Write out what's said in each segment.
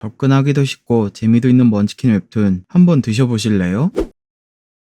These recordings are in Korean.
접근하기도 쉽고 재미도 있는 먼치킨 웹툰 한번 드셔보실래요?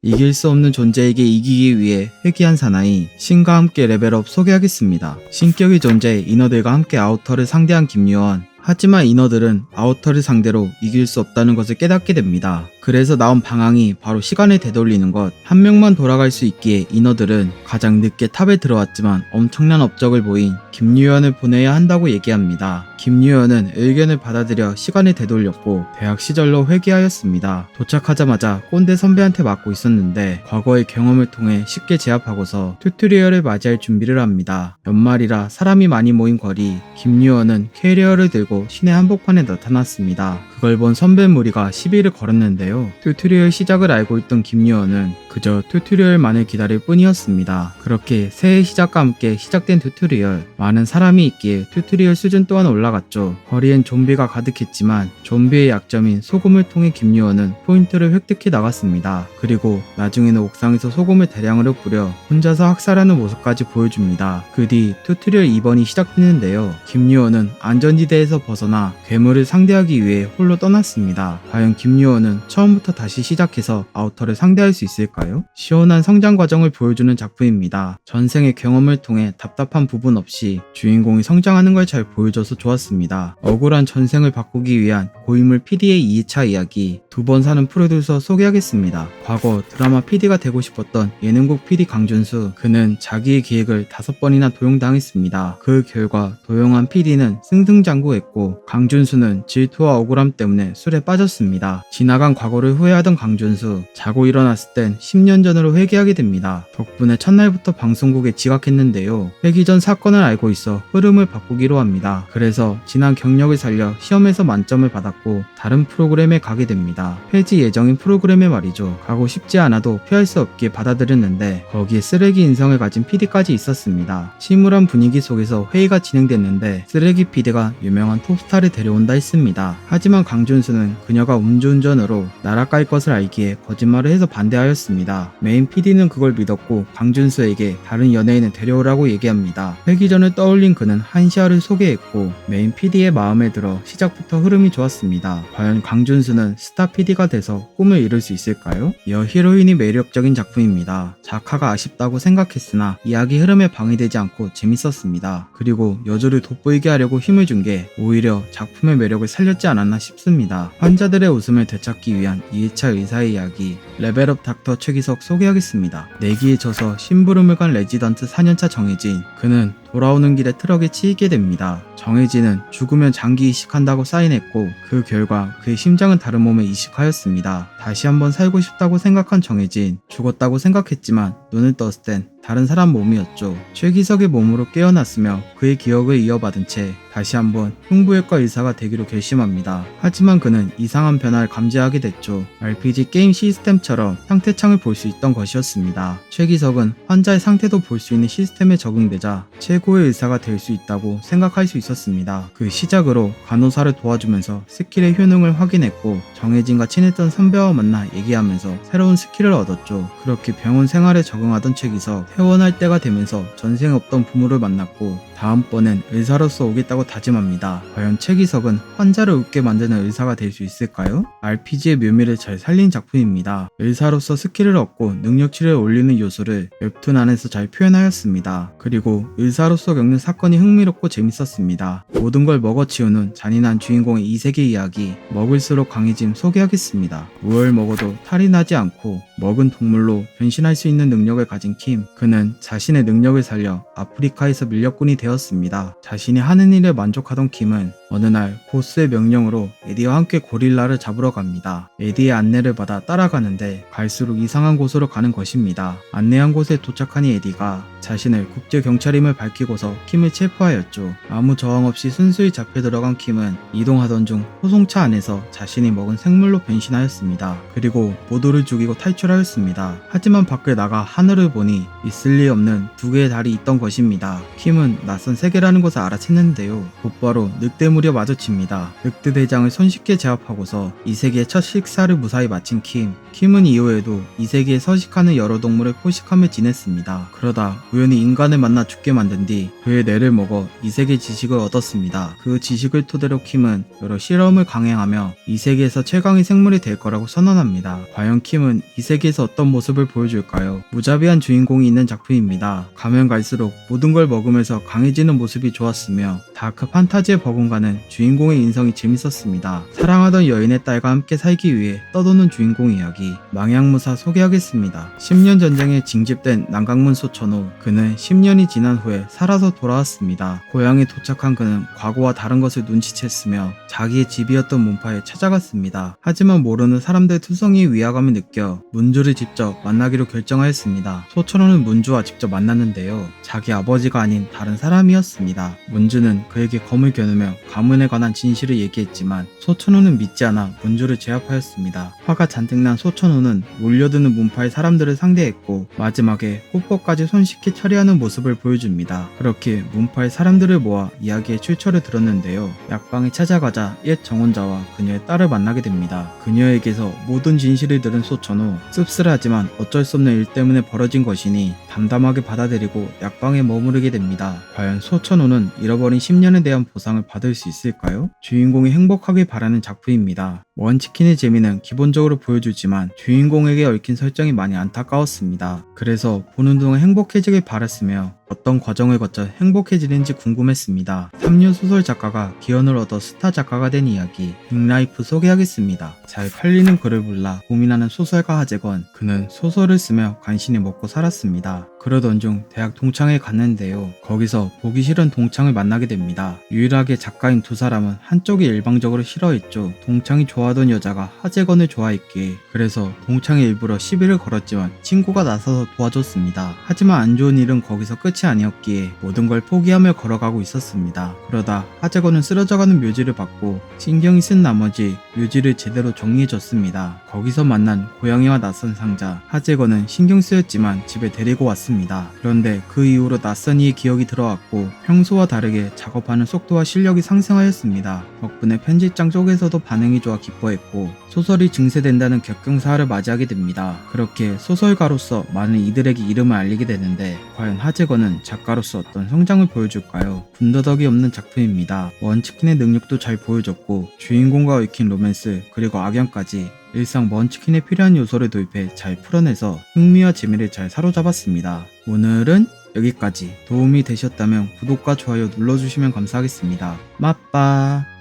이길 수 없는 존재에게 이기기 위해 회귀한 사나이 신과 함께 레벨업 소개하겠습니다. 신격의 존재 인어들과 함께 아우터를 상대한 김유원. 하지만 인어들은 아우터를 상대로 이길 수 없다는 것을 깨닫게 됩니다. 그래서 나온 방황이 바로 시간을 되돌리는 것. 한 명만 돌아갈 수 있기에 인어들은 가장 늦게 탑에 들어왔지만 엄청난 업적을 보인 김유연을 보내야 한다고 얘기합니다. 김유연은 의견을 받아들여 시간을 되돌렸고 대학 시절로 회귀하였습니다. 도착하자마자 꼰대 선배한테 맞고 있었는데 과거의 경험을 통해 쉽게 제압하고서 튜토리얼을 맞이할 준비를 합니다. 연말이라 사람이 많이 모인 거리. 김유연은 캐리어를 들고 시내 한복판에 나타났습니다. 그걸 본 선배 무리가 시비를 걸었는데요. 튜토리얼 시작을 알고 있던 김유연은 그저 튜토리얼만을 기다릴 뿐이었습니다. 그렇게 새해 시작과 함께 시작된 튜토리얼. 많은 사람이 있기에 튜토리얼 수준 또한 올라갔죠. 거리엔 좀비가 가득했지만 좀비의 약점인 소금을 통해 김유연은 포인트를 획득해 나갔습니다. 그리고 나중에는 옥상에서 소금을 대량으로 뿌려 혼자서 학살하는 모습까지 보여줍니다. 그 뒤 튜토리얼 2번이 시작되는데요. 김유연은 안전지대에서 벗어나 괴물을 상대하기 위해 홀로 떠났습니다. 과연 김유연은 처음부터 다시 시작해서 아우터를 상대할 수 있을까요? 시원한 성장 과정을 보여주는 작품입니다. 전생의 경험을 통해 답답한 부분 없이 주인공이 성장하는 걸 잘 보여줘서 좋았습니다. 억울한 전생을 바꾸기 위한 고인물 PD의 2차 이야기. 2번 사는 프로듀서 소개하겠습니다. 과거 드라마 PD가 되고 싶었던 예능국 PD 강준수. 그는 자기의 기획을 5번이나 도용당했습니다. 그 결과 도용한 PD는 승승장구했고 강준수는 질투와 억울함 때문에 술에 빠졌습니다. 지나간 과거를 후회하던 강준수. 자고 일어났을 땐 10년 전으로 회귀하게 됩니다. 덕분에 첫날부터 방송국에 지각했는데요. 회귀 전 사건을 알고 있어 흐름을 바꾸기로 합니다. 그래서 지난 경력을 살려 시험에서 만점을 받았고 다른 프로그램에 가게 됩니다. 폐지 예정인 프로그램에 말이죠. 가고 싶지 않아도 피할 수 없게 받아들였는데 거기에 쓰레기 인성을 가진 PD까지 있었습니다. 침울한 분위기 속에서 회의가 진행됐는데 쓰레기 PD가 유명한 톱스타를 데려온다 했습니다. 하지만 강준수는 그녀가 음주운전으로 날아갈 것을 알기에 거짓말을 해서 반대하였습니다. 메인 PD는 그걸 믿었고 강준수에게 다른 연예인을 데려오라고 얘기합니다. 회기 전을 떠올린 그는 한시아를 소개했고 메인 PD의 마음에 들어 시작부터 흐름이 좋았습니다. 과연 강준수는 스타 PD가 돼서 꿈을 이룰 수 있을까요? 여 히로인이 매력적인 작품입니다. 작화가 아쉽다고 생각했으나 이야기 흐름에 방해되지 않고 재밌었습니다. 그리고 여주를 돋보이게 하려고 힘을 준 게 오히려 작품의 매력을 살렸지 않았나 싶습니다. 환자들의 웃음을 되찾기 위한 2차 의사의 이야기. 레벨업 닥터 최기석 소개하겠습니다. 내기에 져서 심부름을 간 레지던트 4년차 정혜진. 그는 돌아오는 길에 트럭에 치이게 됩니다. 정혜진은 죽으면 장기 이식한다고 사인했고 그 결과 그의 심장은 다른 몸에 이식하였습니다. 다시 한번 살고 싶다고 생각한 정혜진. 죽었다고 생각했지만 눈을 떴을 땐 다른 사람 몸이었죠. 최기석의 몸으로 깨어났으며 그의 기억을 이어받은 채 다시 한번 흉부외과 의사가 되기로 결심합니다. 하지만 그는 이상한 변화를 감지하게 됐죠. RPG 게임 시스템처럼 상태창을 볼 수 있던 것이었습니다. 최기석은 환자의 상태도 볼 수 있는 시스템에 적응되자 최고의 의사가 될 수 있다고 생각할 수 있었습니다. 그 시작으로 간호사를 도와주면서 스킬의 효능을 확인했고 정혜진과 친했던 선배와 만나 얘기하면서 새로운 스킬을 얻었죠. 그렇게 병원 생활에 적응하던 최기석. 퇴원할 때가 되면서 전생에 없던 부모를 만났고 다음번엔 의사로서 오겠다고 다짐합니다. 과연 최기석은 환자를 웃게 만드는 의사가 될 수 있을까요? RPG의 묘미를 잘 살린 작품입니다. 의사로서 스킬을 얻고 능력치를 올리는 요소를 웹툰 안에서 잘 표현하였습니다. 그리고 의사로서 겪는 사건이 흥미롭고 재밌었습니다. 모든 걸 먹어치우는 잔인한 주인공의 이세계 이야기. 먹을수록 강해짐 소개하겠습니다. 무얼 먹어도 탈이 나지 않고 먹은 동물로 변신할 수 있는 능력을 가진 킴. 그는 자신의 능력을 살려 아프리카에서 밀렵꾼이 되었습니다. 자신이 하는 일에 만족하던 킴은 어느 날 보스의 명령으로 에디와 함께 고릴라를 잡으러 갑니다. 에디의 안내를 받아 따라가는데 갈수록 이상한 곳으로 가는 것입니다. 안내한 곳에 도착하니 에디가 자신을 국제경찰임을 밝히고서 킴을 체포하였죠. 아무 저항 없이 순수히 잡혀 들어간 킴은 이동하던 중 호송차 안에서 자신이 먹은 생물로 변신하였습니다. 그리고 모두를 죽이고 탈출하였습니다. 하지만 밖을 나가 하늘을 보니 있을 리 없는 두 개의 달이 있던 것입니다. 킴은 낯선 세계라는 것을 알아챘는데요. 곧바로 늑대물 무려 마주칩니다. 늑대 대장을 손쉽게 제압하고서 이세계의 첫 식사를 무사히 마친 킴. 킴은 이후에도 이세계에 서식하는 여러 동물을 포식하며 지냈습니다. 그러다 우연히 인간을 만나 죽게 만든 뒤 그의 뇌를 먹어 이세계 지식을 얻었습니다. 그 지식을 토대로 킴은 여러 실험을 강행하며 이세계에서 최강의 생물이 될 거라고 선언합니다. 과연 킴은 이세계에서 어떤 모습을 보여줄까요? 무자비한 주인공이 있는 작품입니다. 가면 갈수록 모든 걸 먹으면서 강해지는 모습이 좋았으며 다크 판타지에 버금가는 주인공의 인성이 재밌었습니다. 사랑하던 여인의 딸과 함께 살기 위해 떠도는 주인공 이야기 망향무사 소개하겠습니다. 10년 전쟁에 징집된 남강문 소천호. 그는 10년이 지난 후에 살아서 돌아왔습니다. 고향에 도착한 그는 과거와 다른 것을 눈치챘으며 자기의 집이었던 문파에 찾아갔습니다. 하지만 모르는 사람들의 투성이의 위화감을 느껴 문주를 직접 만나기로 결정하였습니다. 소천호는 문주와 직접 만났는데요. 자기 아버지가 아닌 다른 사람이었습니다. 문주는 그에게 검을 겨누며 가문에 관한 진실을 얘기했지만 소천호는 믿지 않아 문주를 제압하였습니다. 화가 잔뜩 난 소천호는 몰려드는 문파의 사람들을 상대했고 마지막에 호퍼까지 손쉽게 처리하는 모습을 보여줍니다. 그렇게 문파의 사람들을 모아 이야기의 출처를 들었는데요. 약방에 찾아가자 옛 정원자와 그녀의 딸을 만나게 됩니다. 그녀에게서 모든 진실을 들은 소천호. 씁쓸하지만 어쩔 수 없는 일 때문에 벌어진 것이니 담담하게 받아들이고 약방에 머무르게 됩니다. 과연 소천호는 잃어버린 10년에 대한 보상을 받을 수 있을까요? 주인공이 행복하길 바라는 작품입니다. 먼치킨의 재미는 기본적으로 보여주지만 주인공에게 얽힌 설정이 많이 안타까웠습니다. 그래서 보는 동안 행복해지길 바랐으며 어떤 과정을 거쳐 행복해지는지 궁금했습니다. 3류 소설 작가가 기원을 얻어 스타 작가가 된 이야기 빅라이프 소개하겠습니다. 잘 팔리는 글을 몰라 고민하는 소설가 하재건. 그는 소설을 쓰며 간신히 먹고 살았습니다. 그러던 중 대학 동창회 갔는데요. 거기서 보기 싫은 동창을 만나게 됩니다. 유일하게 작가인 두 사람은 한쪽이 일방적으로 싫어했죠. 동창이 좋아하던 여자가 하재건을 좋아했기에. 그래서 동창이 일부러 시비를 걸었지만 친구가 나서서 도와줬습니다. 하지만 안 좋은 일은 거기서 끝이 아니었기에 모든 걸 포기하며 걸어가고 있었습니다. 그러다 하재건은 쓰러져가는 묘지를 봤고 신경이 쓴 나머지 묘지를 제대로 정리해줬습니다. 거기서 만난 고양이와 낯선 상자. 하재건은 신경 쓰였지만 집에 데리고 왔습니다. 그런데 그 이후로 낯선 이의 기억이 들어왔고 평소와 다르게 작업하는 속도와 실력이 상승하였습니다. 덕분에 편집장 쪽에서도 반응이 좋아 기뻐했고 소설이 증세된다는 격경사를 맞이하게 됩니다. 그렇게 소설가로서 많은 이들에게 이름을 알리게 되는데 과연 하재건은 작가로서 어떤 성장을 보여줄까요? 군더더기 없는 작품입니다. 먼치킨의 능력도 잘 보여줬고 주인공과 얽힌 로맨스 그리고 악연까지 일상 먼치킨에 필요한 요소를 도입해 잘 풀어내서 흥미와 재미를 잘 사로잡았습니다. 오늘은 여기까지. 도움이 되셨다면 구독과 좋아요 눌러주시면 감사하겠습니다. 빠빠.